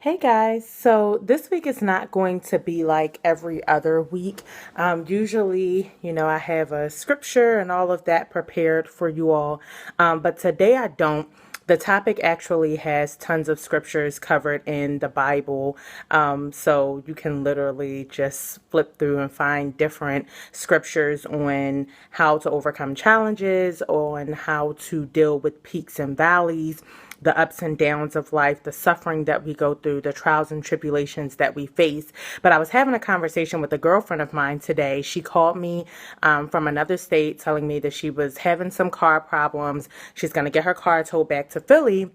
Hey guys, so this week is not going to be like every other week. Usually, I have a scripture and all of that prepared for you all, but today I don't. The topic actually has tons of scriptures covered in the Bible, so you can literally just flip through and find different scriptures on how to overcome challenges, on how to deal with peaks and valleys, the ups and downs of life, the suffering that we go through, the trials and tribulations that we face. But I was having a conversation with a girlfriend of mine today. She called me from another state telling me that she was having some car problems. She's going to get her car towed back to Philly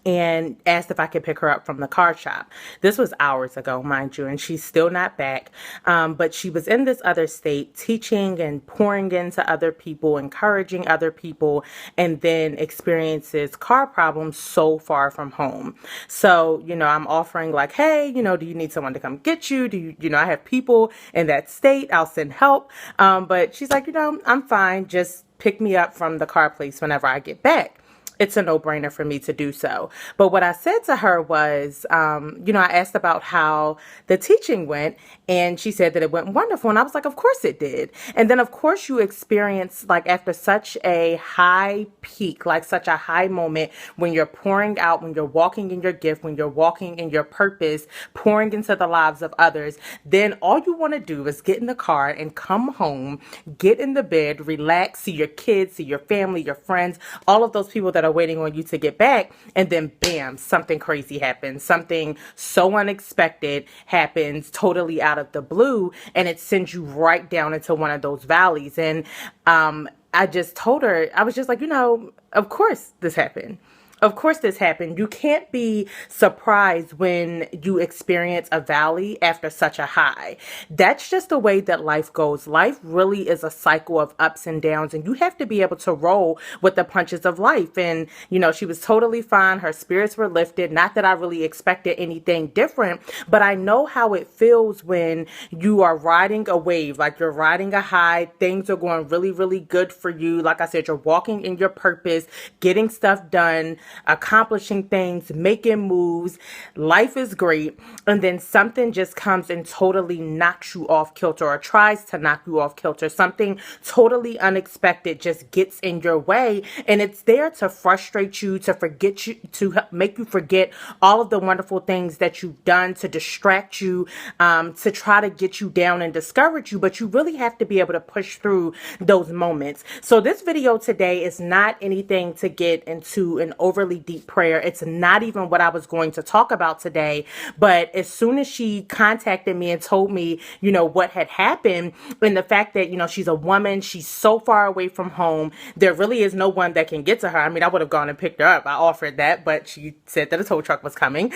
and asked if I could pick her up from the car shop. This was hours ago, mind you, and she's still not back. But she was in this other state teaching and pouring into other people, encouraging other people, and then experiences car problems so far from home. So, I'm offering like, hey, do you need someone to come get you? Do you, I have people in that state. I'll send help. But she's like, I'm fine. Just pick me up from the car place whenever I get back. It's a no-brainer for me to do so. But what I said to her was, I asked about how the teaching went, and she said that it went wonderful. And I was like, of course it did. And then, of course, you experience, like, after such a high peak, like such a high moment, when you're pouring out, when you're walking in your gift, when you're walking in your purpose, pouring into the lives of others, then all you want to do is get in the car and come home, get in the bed, relax, see your kids, see your family, your friends, all of those people that are waiting on you to get back, and then bam, something crazy happens. Something so unexpected happens totally out of the blue, and it sends you right down into one of those valleys. And I just told her, I was just like, of course this happened. Of course this happened. You can't be surprised when you experience a valley after such a high. That's just the way that life goes. Life really is a cycle of ups and downs, and you have to be able to roll with the punches of life. And, she was totally fine. Her spirits were lifted. Not that I really expected anything different, but I know how it feels when you are riding a wave, like you're riding a high. Things are going really, really good for you. Like I said, you're walking in your purpose, getting stuff done, accomplishing things, making moves. Life is great. And then something just comes and totally knocks you off kilter, or tries to knock you off kilter. Something totally unexpected just gets in your way. And it's there to frustrate you, to forget you, to make you forget all of the wonderful things that you've done, to distract you, to try to get you down and discourage you. But you really have to be able to push through those moments. So this video today is not anything to get into an overly deep prayer. It's not even what I was going to talk about today. But as soon as she contacted me and told me, what had happened, and the fact that, she's a woman, she's so far away from home, there really is no one that can get to her. I mean, I would have gone and picked her up. I offered that, but she said that a tow truck was coming.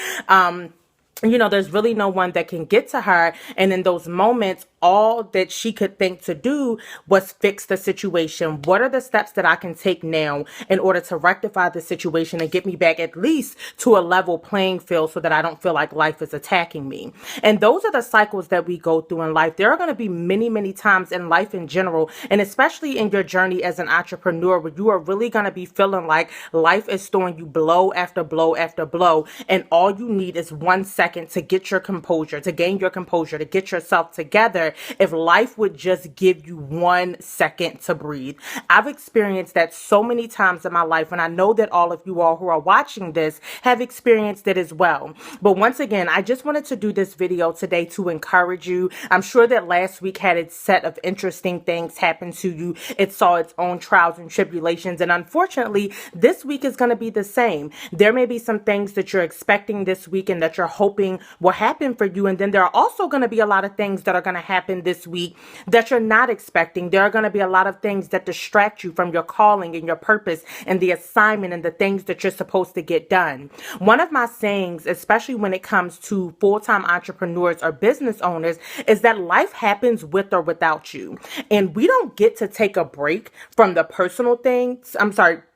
There's really no one that can get to her. And in those moments, all that she could think to do was fix the situation. What are the steps that I can take now in order to rectify the situation and get me back at least to a level playing field so that I don't feel like life is attacking me? And those are the cycles that we go through in life. There are going to be many, many times in life in general, and especially in your journey as an entrepreneur, where you are really going to be feeling like life is throwing you blow after blow after blow. And all you need is 1 second to get your composure, to gain your composure, to get yourself together. If life would just give you 1 second to breathe. I've experienced that so many times in my life, and I know that all of you all who are watching this have experienced it as well. But once again, I just wanted to do this video today to encourage you. I'm sure that last week had its set of interesting things happen to you. It saw its own trials and tribulations, and unfortunately, this week is going to be the same. There may be some things that you're expecting this week and that you're hoping will happen for you, and then there are also going to be a lot of things that are going to happen this week that you're not expecting. There are going to be a lot of things that distract you from your calling and your purpose and the assignment and the things that you're supposed to get done. One of my sayings, especially when it comes to full-time entrepreneurs or business owners, is that life happens with or without you. And we don't get to take a break from the personal things.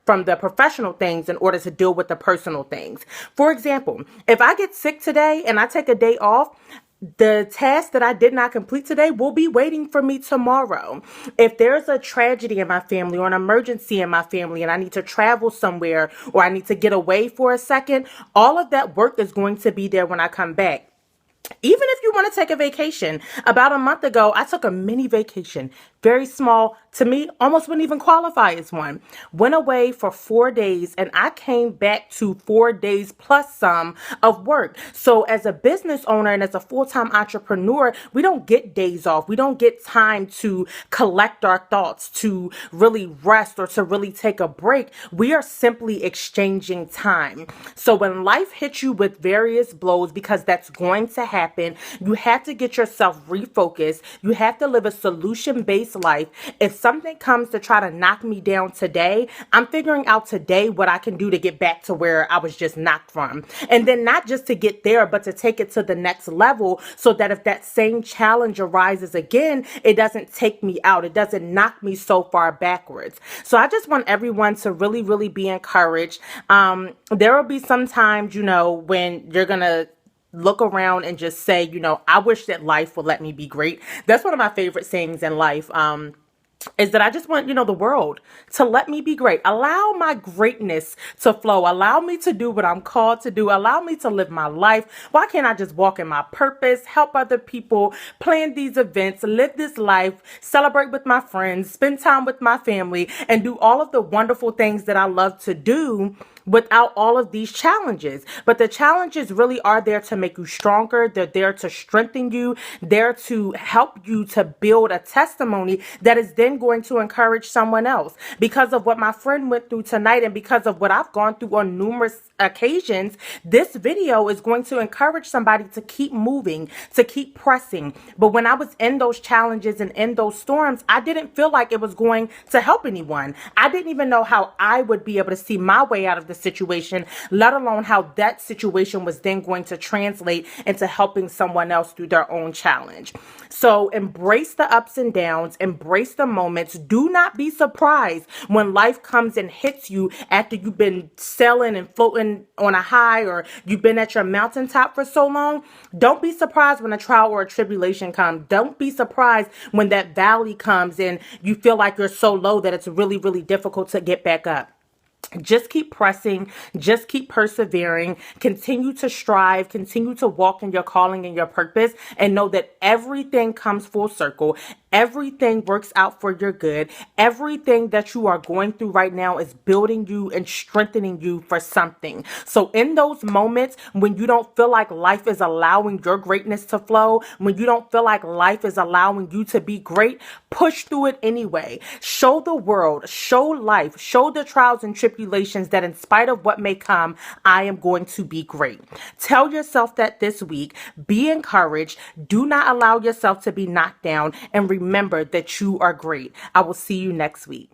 From the professional things in order to deal with the personal things. For example, if I get sick today and I take a day off, the task that I did not complete today will be waiting for me tomorrow. If there's a tragedy in my family or an emergency in my family and I need to travel somewhere or I need to get away for a second, all of that work is going to be there when I come back. Even if you want to take a vacation, about a month ago, I took a mini vacation, very small, to me, almost wouldn't even qualify as one. Went away for 4 days and I came back to 4 days plus some of work. So as a business owner and as a full-time entrepreneur, we don't get days off. We don't get time to collect our thoughts, to really rest or to really take a break. We are simply exchanging time. So when life hits you with various blows, because that's going to happen, you have to get yourself refocused. You have to live a solution-based life. If something comes to try to knock me down today, I'm figuring out today what I can do to get back to where I was just knocked from. And then not just to get there, but to take it to the next level so that if that same challenge arises again, it doesn't take me out. It doesn't knock me so far backwards. So I just want everyone to really, really be encouraged. There will be some times, when you're going to look around and just say, I wish that life would let me be great. That's one of my favorite sayings in life. Is that I just want, the world to let me be great. Allow my greatness to flow. Allow me to do what I'm called to do. Allow me to live my life. Why can't I just walk in my purpose, help other people, plan these events, live this life, celebrate with my friends, spend time with my family, and do all of the wonderful things that I love to do without all of these challenges? But the challenges really are there to make you stronger. They're there to strengthen you, there to help you to build a testimony that is then going to encourage someone else. Because of what my friend went through tonight and because of what I've gone through on numerous occasions, this video is going to encourage somebody to keep moving, to keep pressing. But when I was in those challenges and in those storms, I didn't feel like it was going to help anyone. I didn't even know how I would be able to see my way out of the situation, let alone how that situation was then going to translate into helping someone else through their own challenge. So embrace the ups and downs, embrace the moments. Do not be surprised when life comes and hits you after you've been sailing and floating on a high, or you've been at your mountaintop for so long. Don't be surprised when a trial or a tribulation comes. Don't be surprised when that valley comes and you feel like you're so low that it's really, really difficult to get back up. Just keep pressing, just keep persevering, continue to strive, continue to walk in your calling and your purpose, and know that everything comes full circle. Everything works out for your good. Everything that you are going through right now is building you and strengthening you for something. So in those moments when you don't feel like life is allowing your greatness to flow, when you don't feel like life is allowing you to be great, push through it anyway. Show the world, show life, show the trials and tribulations that in spite of what may come, I am going to be great. Tell yourself that this week. Be encouraged. Do not allow yourself to be knocked down, and remember that you are great. I will see you next week.